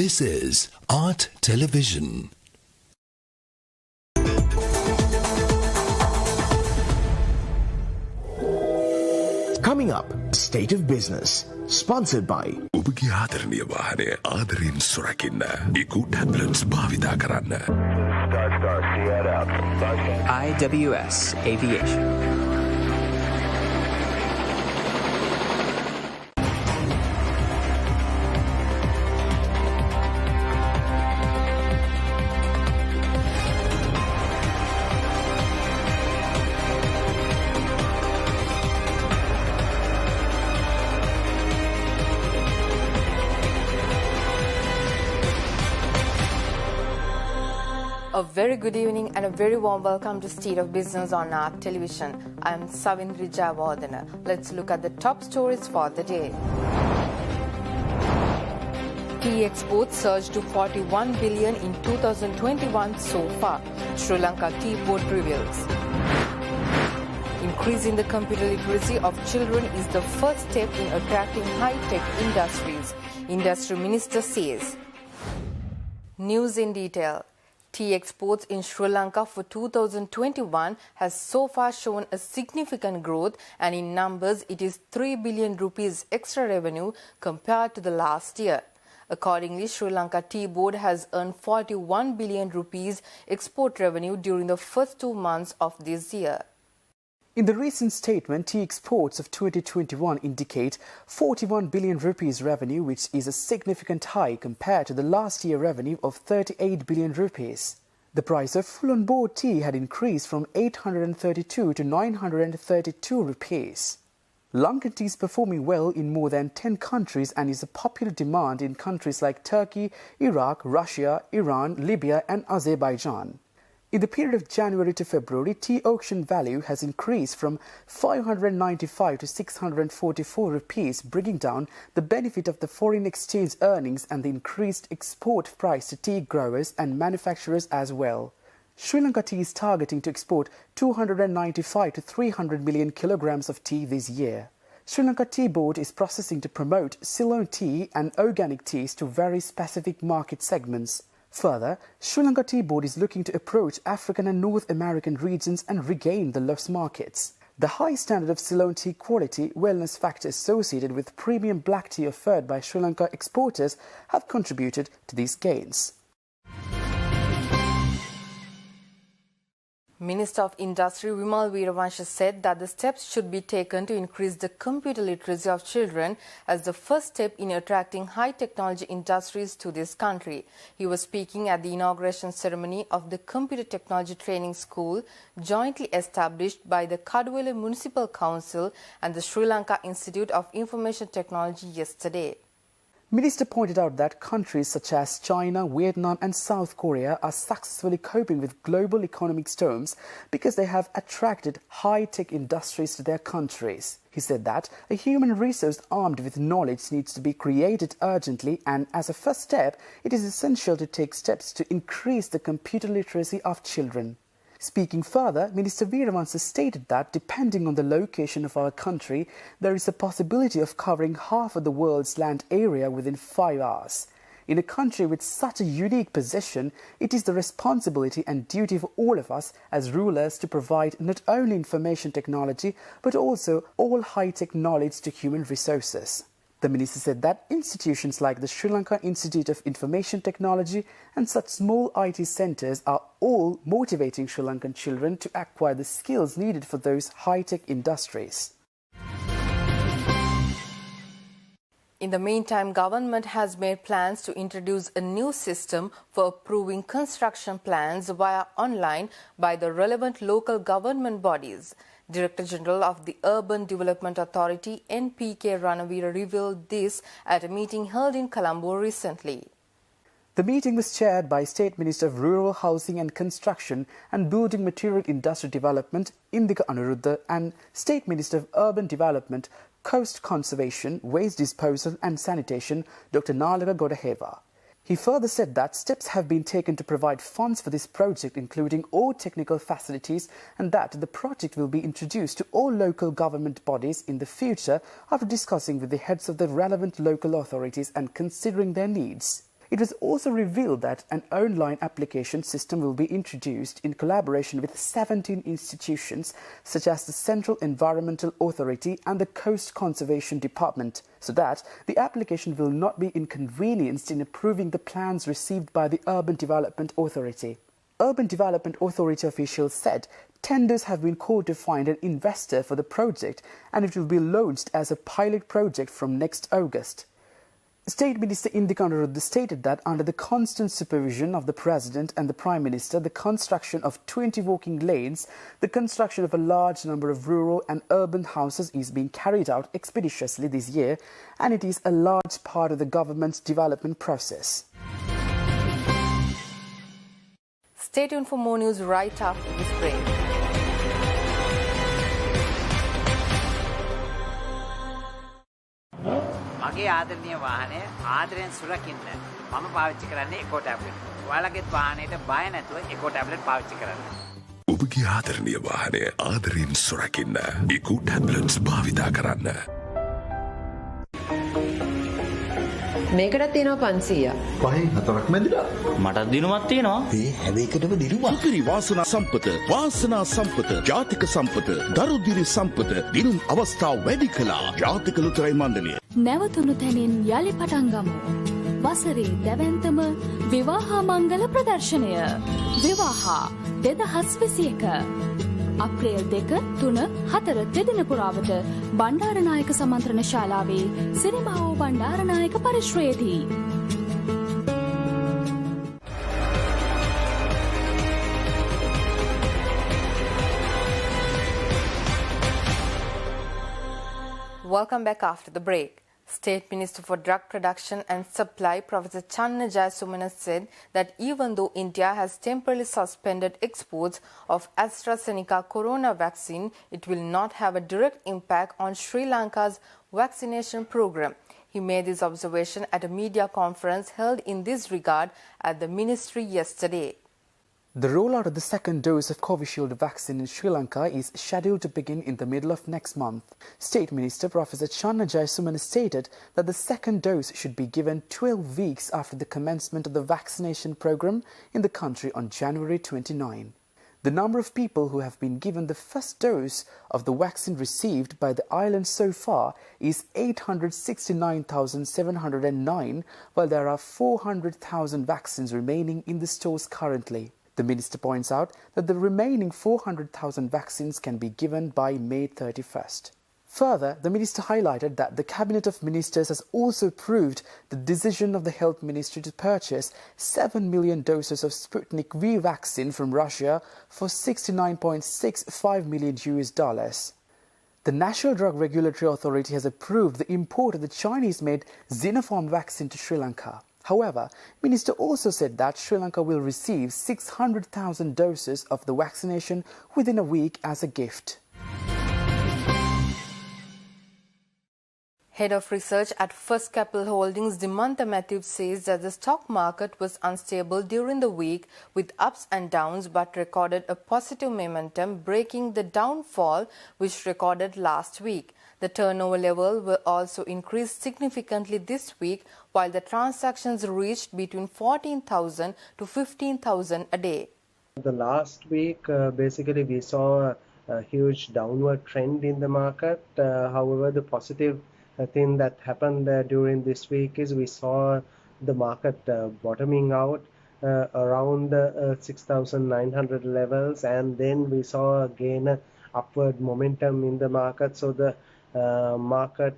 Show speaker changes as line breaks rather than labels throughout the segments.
This is Art Television.
Coming up, State of Business, sponsored by
ඔබගේ ආදරණීය වාහනය ආදරයෙන් සුරකින්න. ඉකු ටැබ්ලට්ස් භාවිතා කරන්න.
IWS Aviation.
A very good evening and a very warm welcome to State of Business on Art Television. I'm Savindri Javardhana. Let's look at the top stories for the day. Tea exports surged to 41 billion in 2021 so far, Sri Lanka Tea Board reveals. Increasing the computer literacy of children is the first step in attracting high-tech industries, Industry Minister says. News in detail. Tea exports in Sri Lanka for 2021 has so far shown a significant growth, and in numbers it is 3 billion rupees extra revenue compared to the last year. Accordingly, Sri Lanka Tea Board has earned 41 billion rupees export revenue during the first 2 months of this year.
In the recent statement, tea exports of 2021 indicate 41 billion rupees revenue, which is a significant high compared to the last year revenue of 38 billion rupees. The price of full-on-board tea had increased from 832 to 932 rupees. Lankan tea is performing well in more than 10 countries and is a popular demand in countries like Turkey, Iraq, Russia, Iran, Libya and Azerbaijan. In the period of January to February, tea auction value has increased from 595 to 644 rupees, bringing down the benefit of the foreign exchange earnings and the increased export price to tea growers and manufacturers as well. Sri Lanka Tea is targeting to export 295 to 300 million kilograms of tea this year. Sri Lanka Tea Board is processing to promote Ceylon tea and organic teas to very specific market segments. Further, Sri Lanka Tea Board is looking to approach African and North American regions and regain the lost markets. The high standard of Ceylon tea quality, wellness factor associated with premium black tea offered by Sri Lanka exporters have contributed to these gains.
Minister of Industry Vimal Veeravansha said that the steps should be taken to increase the computer literacy of children as the first step in attracting high technology industries to this country. He was speaking at the inauguration ceremony of the Computer Technology Training School jointly established by the Kaduwele Municipal Council and the Sri Lanka Institute of Information Technology yesterday.
Minister pointed out that countries such as China, Vietnam and South Korea are successfully coping with global economic storms because they have attracted high-tech industries to their countries. He said that a human resource armed with knowledge needs to be created urgently, and as a first step, it is essential to take steps to increase the computer literacy of children. Speaking further, Minister Veeravansha stated that depending on the location of our country, there is a possibility of covering half of the world's land area within 5 hours. In a country with such a unique position, it is the responsibility and duty of all of us as rulers to provide not only information technology, but also all high-tech knowledge to human resources. The minister said that institutions like the Sri Lanka Institute of Information Technology and such small IT centres are all motivating Sri Lankan children to acquire the skills needed for those high-tech industries.
In the meantime, government has made plans to introduce a new system for approving construction plans via online by the relevant local government bodies. Director General of the Urban Development Authority, NPK Ranavira, revealed this at a meeting held in Colombo recently.
The meeting was chaired by State Minister of Rural Housing and Construction and Building Material Industry Development, Indika Anuruddha, and State Minister of Urban Development, Coast Conservation, Waste Disposal and Sanitation, Dr. Nalaka Godaheva. He further said that steps have been taken to provide funds for this project, including all technical facilities, and that the project will be introduced to all local government bodies in the future after discussing with the heads of the relevant local authorities and considering their needs. It was also revealed that an online application system will be introduced in collaboration with 17 institutions such as the Central Environmental Authority and the Coast Conservation Department, so that the application will not be inconvenienced in approving the plans received by the Urban Development Authority. Urban Development Authority officials said tenders have been called to find an investor for the project and it will be launched as a pilot project from next August. State Minister Indika Anuruddha stated that under the constant supervision of the President and the Prime Minister, the construction of 20 walking lanes, the construction of a large number of rural and urban houses is being carried out expeditiously this year, and it is a large part of the government's development process.
Stay tuned for more news right after this break.
මගේ ආදරණීය වාහනය ආදරෙන් සුරකින්න මම පාවිච්චි කරන්නේ එකෝ tablet. ඔයාලගේත් වාහනේට බය නැතුව එකෝ tablet පාවිච්චි කරන්න.
ඔබගේ ආදරණීය වාහනය ආදරයෙන් සුරකින්න ඉකු ටැබ්ලට්ස් භාවිතා කරන්න.
මේකටත් තියෙනවා 500.
පහෙන් හතරක් මැදිලා.
මටත් දිනුමක් තියෙනවා.
ඒ හැම එකටම දිනුමක්.
සුපිරි වාසනා සම්පත ජාතික සම්පත දරුදිරි සම්පත දිනුම් අවස්ථා වැඩි කළා ජාතික ලොතරැයි මණ්ඩලය.
නැවතුණු තැනින් යලි පටන් ගමු. වසරේ දැවැන්තම විවාහා මංගල ප්‍රදර්ශනය. විවාහා 2021 අප්‍රේල් 2, 3, 4 දෙදින පුරාවට බණ්ඩාරනායක සමන්ත්‍රණ ශාලාවේ Sirimavo Bandaranaike පරිශ්‍රයේදී.
Welcome back after the break. State Minister for Drug Production and Supply, Professor Channa Jayasumana, said that even though India has temporarily suspended exports of AstraZeneca corona vaccine, it will not have a direct impact on Sri Lanka's vaccination program. He made this observation at a media conference held in this regard at the ministry yesterday.
The rollout of the second dose of Covishield vaccine in Sri Lanka is scheduled to begin in the middle of next month. State Minister Professor Channa Jayasumana stated that the second dose should be given 12 weeks after the commencement of the vaccination program in the country on January 29. The number of people who have been given the first dose of the vaccine received by the island so far is 869,709, while there are 400,000 vaccines remaining in the stores currently. The minister points out that the remaining 400,000 vaccines can be given by May 31st. Further, the minister highlighted that the Cabinet of Ministers has also approved the decision of the Health Ministry to purchase 7 million doses of Sputnik V vaccine from Russia for $69.65 million. The National Drug Regulatory Authority has approved the import of the Chinese-made Sinopharm vaccine to Sri Lanka. However, Minister also said that Sri Lanka will receive 600,000 doses of the vaccination within a week as a gift.
Head of Research at First Capital Holdings, Dimantha Matthews, says that the stock market was unstable during the week with ups and downs, but recorded a positive momentum, breaking the downfall which recorded last week. The turnover level will also increase significantly this week, while the transactions reached between 14,000 to 15,000 a day.
The last week, basically, we saw a huge downward trend in the market. However, the positive thing that happened during this week is we saw the market bottoming out around 6,900 levels, and then we saw again upward momentum in the market. So the market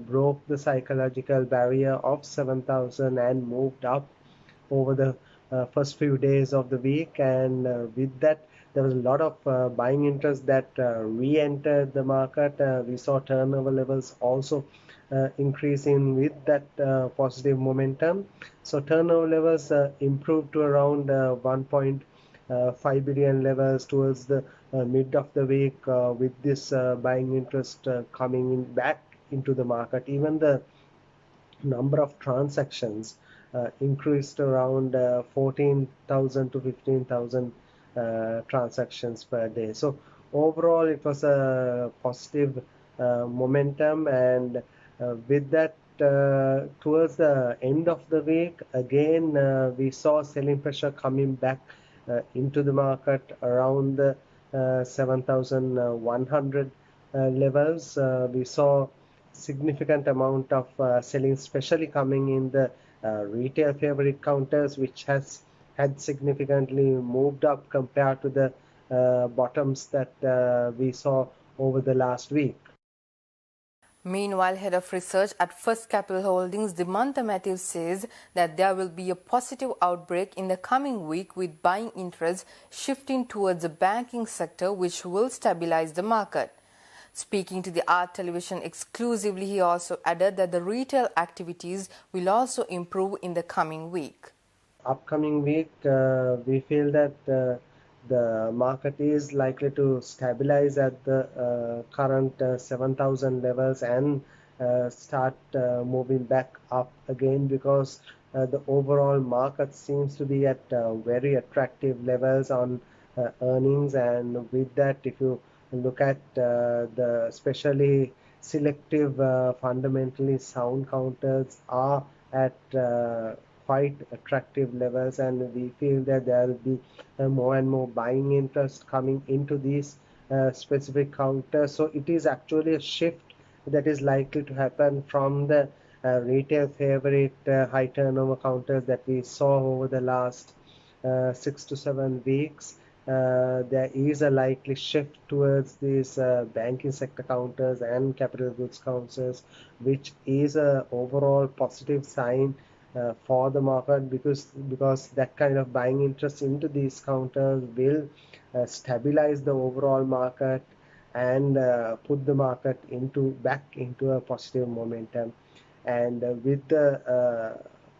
broke the psychological barrier of 7,000 and moved up over the first few days of the week, and with that there was a lot of buying interest that re-entered the market. We saw turnover levels also increasing with that positive momentum. So turnover levels improved to around 1.5 billion levels towards the mid of the week, with this buying interest coming back into the market. Even the number of transactions increased around 14,000 to 15,000 transactions per day. So overall it was a positive momentum, and with that towards the end of the week, again, we saw selling pressure coming back into the market around the 7,100 levels. We saw significant amount of selling, especially coming in the retail favorite counters, which has had significantly moved up compared to the bottoms that we saw over the last week.
Meanwhile, head of research at First Capital Holdings, Dimantha Matthews, says that there will be a positive outbreak in the coming week, with buying interest shifting towards the banking sector, which will stabilize the market. Speaking to the Art Television exclusively, he also added that the retail activities will also improve in the coming week.
Upcoming week, we feel that the market is likely to stabilize at the current 7,000 levels and start moving back up again, because the overall market seems to be at very attractive levels on earnings. And with that, if you look at the especially selective fundamentally sound counters are at quite attractive levels, and we feel that there will be more and more buying interest coming into these specific counters. So it is actually a shift that is likely to happen from the retail favorite high turnover counters that we saw over the last 6 to 7 weeks. There is a likely shift towards these banking sector counters and capital goods counters, which is a overall positive sign for the market, because that kind of buying interest into these counters will stabilize the overall market and put the market back into a positive momentum. And with the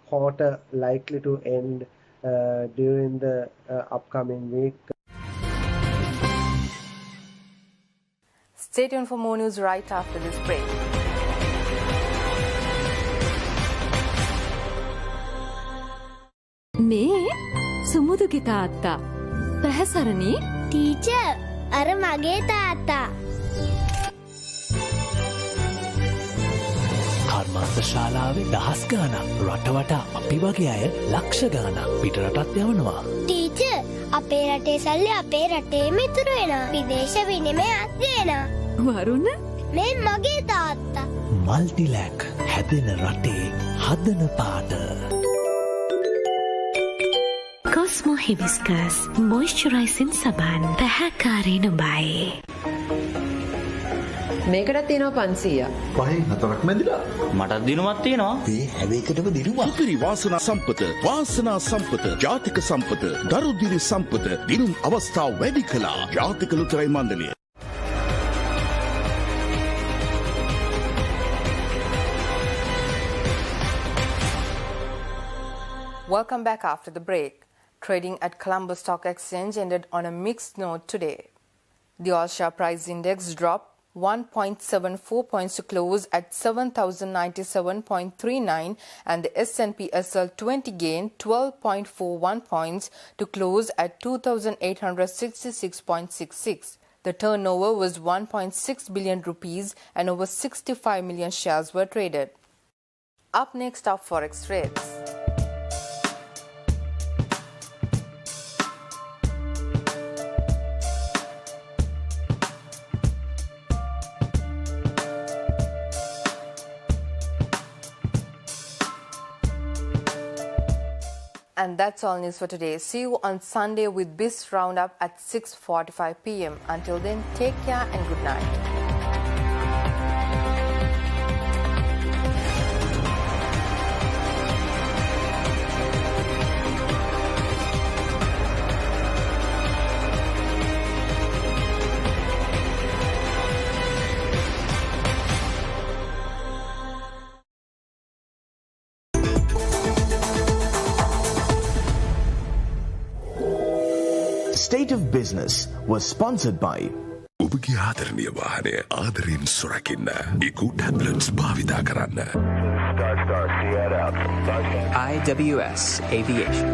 quarter likely to end during the upcoming week.
Stay tuned for more news right after this break.
මේ සුමුදුගේ තාත්තා පැහැසරණී
teacher අර මගේ තාත්තා
කර්මාන්ත ශාලාවේ දහස් ගානක් රටවටා අපි වගේ අය ලක්ෂ ගානක් පිටරටත් යවනවා.
ටීචර් අපේ රටේ සල්ලි අපේ රටේම ඉතුරු වෙනවා. විදේශ විනිමයත් ගේනවා.
වරුණ
මේ මගේ තාත්තා.
මල්ටිලැක් හැදෙන රටේ හදන පාට.
Cosmo Hibiscus Moisturizing සබන් පැහැකාරී නුඹයි.
මේකට තියෙනවා 500.
පහෙන් හතරක් මැදිලා.
මටත් දිනුමක් තියෙනවා.
මේ හැවේකටම දිනුමක්.
සුපිරි වාසනා සම්පත ජාතික සම්පත දරුදිරි සම්පත දිනුම් අවස්ථා වැඩි කළා ජාතික ලුතරයි මණ්ඩලය.
Welcome back after the break. Trading at Colombo Stock Exchange ended on a mixed note today. The all-share price index dropped 1.74 points to close at 7,097.39, and the S&P SL 20 gained 12.41 points to close at 2,866.66. The turnover was 1.6 billion rupees and over 65 million shares were traded. Up next are Forex rates. And that's all news for today. See you on Sunday with BIS Roundup at 6:45 p.m. Until then, take care and good night.
State of Business was sponsored by
ඔබගේ ආදරණීය වාහනය ආදරෙන් සුරකින්න ඉකු tablets භාවිතා කරන්න.
IWS Aviation.